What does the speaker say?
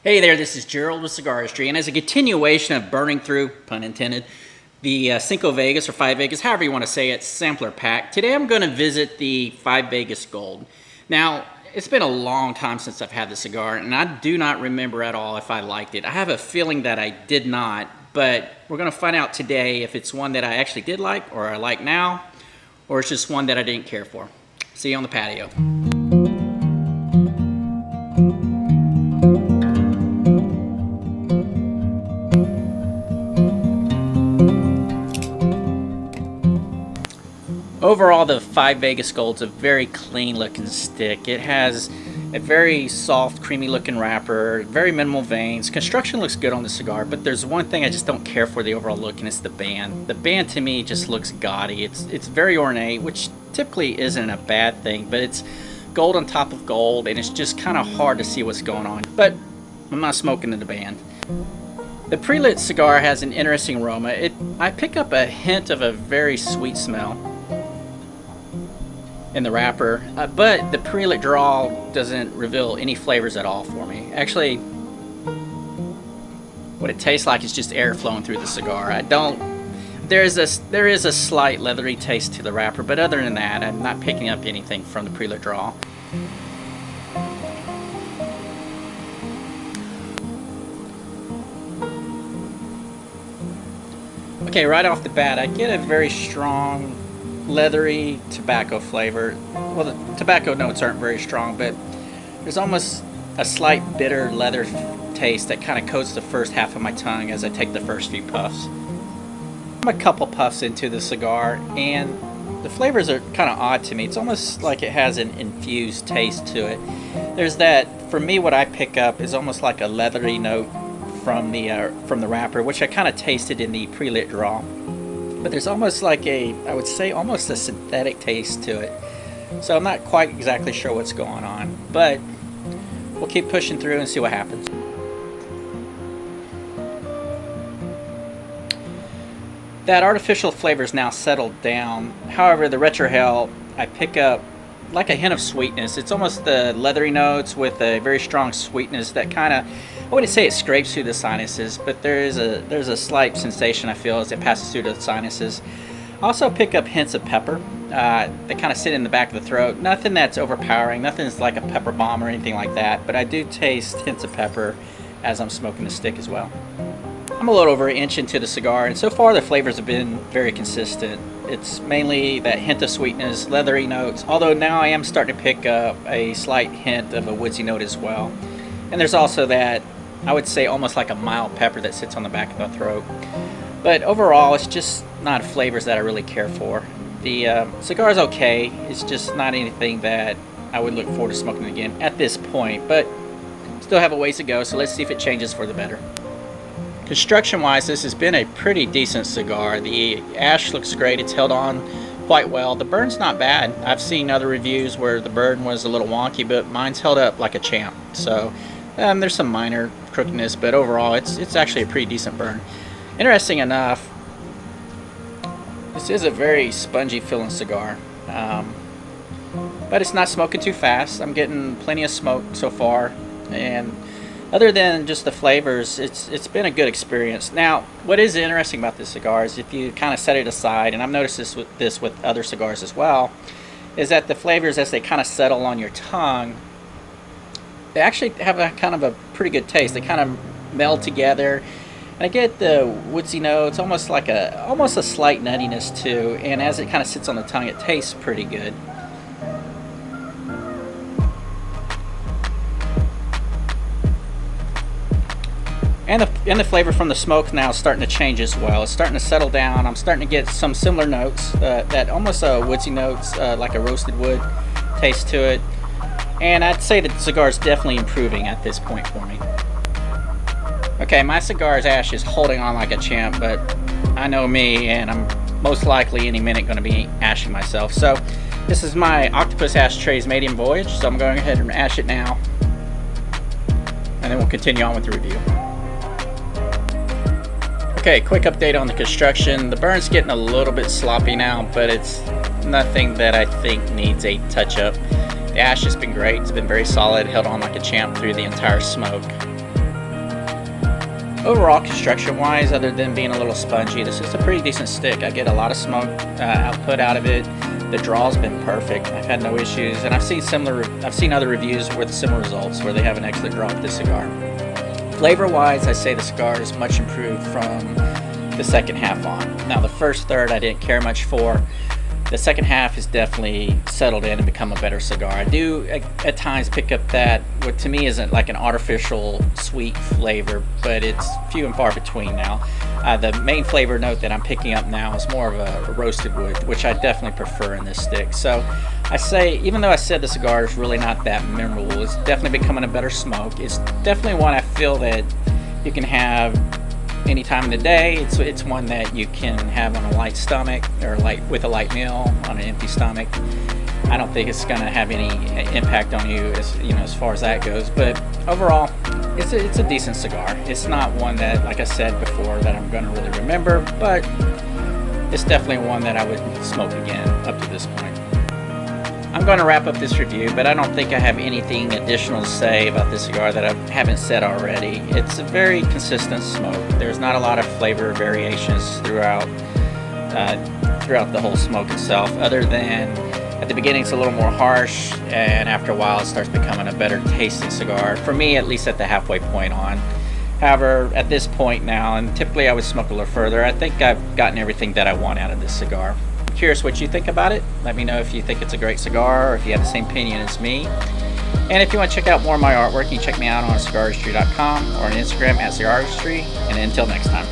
Hey there, this is Gerald with Cigar History, and as a continuation of burning through, pun intended, the Cinco Vegas or 5 Vegas, however you want to say it, sampler pack, today I'm going to visit the 5 Vegas Gold. Now, it's been a long time since I've had the cigar, and I do not remember at all if I liked it. I have a feeling that I did not, but we're going to find out today if it's one that I actually did like, or I like now, or it's just one that I didn't care for. See you on the patio. Overall, the 5 Vegas Gold's a very clean looking stick. It has a very soft, creamy looking wrapper, very minimal veins. Construction looks good on the cigar, but there's one thing I just don't care for the overall look, and it's the band. The band to me just looks gaudy. It's very ornate, which typically isn't a bad thing, but it's gold on top of gold, and it's just kind of hard to see what's going on. But I'm not smoking in the band. The pre-lit cigar has an interesting aroma. I pick up a hint of a very sweet smell in the wrapper, but the pre-lit draw doesn't reveal any flavors at all for me. Actually, what it tastes like is just air flowing through the cigar. There is a slight leathery taste to the wrapper, but other than that, I'm not picking up anything from the pre-lit draw. Okay, right off the bat, I get a very strong leathery tobacco flavor. Well, the tobacco notes aren't very strong, but there's almost a slight bitter leather taste that kind of coats the first half of my tongue as I take the first few puffs. I'm a couple puffs into the cigar, and the flavors are kind of odd to me. It's almost like it has an infused taste to it. There's that, for me, what I pick up is almost like a leathery note from the wrapper, which I kind of tasted in the pre-lit draw. But there's almost like I would say almost a synthetic taste to it. So I'm not quite exactly sure what's going on, but we'll keep pushing through and see what happens. That artificial flavor is now settled down. However, the retrohale, I pick up like a hint of sweetness. It's almost the leathery notes with a very strong sweetness that kind of, I wouldn't say it scrapes through the sinuses, but there's a slight sensation I feel as it passes through the sinuses. I also pick up hints of pepper. They kind of sit in the back of the throat. Nothing that's overpowering, nothing's like a pepper bomb or anything like that, but I do taste hints of pepper as I'm smoking the stick as well. I'm a little over an inch into the cigar, and so far the flavors have been very consistent. It's mainly that hint of sweetness, leathery notes, although now I am starting to pick up a slight hint of a woodsy note as well. And there's also that, I would say, almost like a mild pepper that sits on the back of the throat. But overall, it's just not flavors that I really care for. The cigar is okay. It's just not anything that I would look forward to smoking again at this point. But still have a ways to go, so let's see if it changes for the better. Construction-wise, this has been a pretty decent cigar. The ash looks great. It's held on quite well. The burn's not bad. I've seen other reviews where the burn was a little wonky, but mine's held up like a champ. So there's some minor crookedness, but overall it's actually a pretty decent burn. Interesting enough, this is a very spongy feeling cigar, but it's not smoking too fast. I'm getting plenty of smoke so far, and other than just the flavors, it's been a good experience. Now, what is interesting about this cigar is if you kind of set it aside, and I've noticed this with other cigars as well, is that the flavors, as they kind of settle on your tongue, they actually have a kind of a pretty good taste. They kind of meld together, and I get the woodsy notes, almost a slight nuttiness too. And as it kind of sits on the tongue, it tastes pretty good. And the flavor from the smoke now is starting to change as well. It's starting to settle down. I'm starting to get some similar notes, that almost woodsy notes, like a roasted wood taste to it. And I'd say that the cigar is definitely improving at this point for me. Okay, my cigar's ash is holding on like a champ, but I know me, and I'm most likely any minute going to be ashing myself. So this is my Octopus Ashtrays Medium Voyage, so I'm going ahead and ash it now, and then we'll continue on with the review. Okay, quick update on the construction. The burn's getting a little bit sloppy now, but it's nothing that I think needs a touch-up. The ash has been great. It's been very solid, held on like a champ through the entire smoke. Overall, construction-wise, other than being a little spongy, this is a pretty decent stick. I get a lot of smoke output out of it. The draw's been perfect. I've had no issues, and I've seen other reviews with similar results where they have an excellent draw with this cigar. Flavor-wise, I say the cigar is much improved from the second half on. Now, the first third I didn't care much for. The second half has definitely settled in and become a better cigar. I do at times pick up that what to me isn't like an artificial sweet flavor, but it's few and far between now. The main flavor note that I'm picking up now is more of a roasted wood, which I definitely prefer in this stick. So I say, even though I said the cigar is really not that memorable, it's definitely becoming a better smoke. It's definitely one I feel that you can have any time of the day. It's one that you can have on a light stomach or with a light meal on an empty stomach. I don't think it's going to have any impact on you as far as that goes. But overall, it's a decent cigar. It's not one that, like I said before, that I'm going to really remember, but it's definitely one that I would smoke again up to this point. I'm going to wrap up this review, but I don't think I have anything additional to say about this cigar that I haven't said already. It's a very consistent smoke. There's not a lot of flavor variations throughout the whole smoke itself, other than at the beginning it's a little more harsh, and after a while it starts becoming a better tasting cigar, for me at least at the halfway point on. However, at this point now, and typically I would smoke a little further, I think I've gotten everything that I want out of this cigar. Curious what you think about it. Let me know if you think it's a great cigar or if you have the same opinion as me. And if you want to check out more of my artwork, you can check me out on cigaristry.com or on Instagram at cigaristry. And until next time.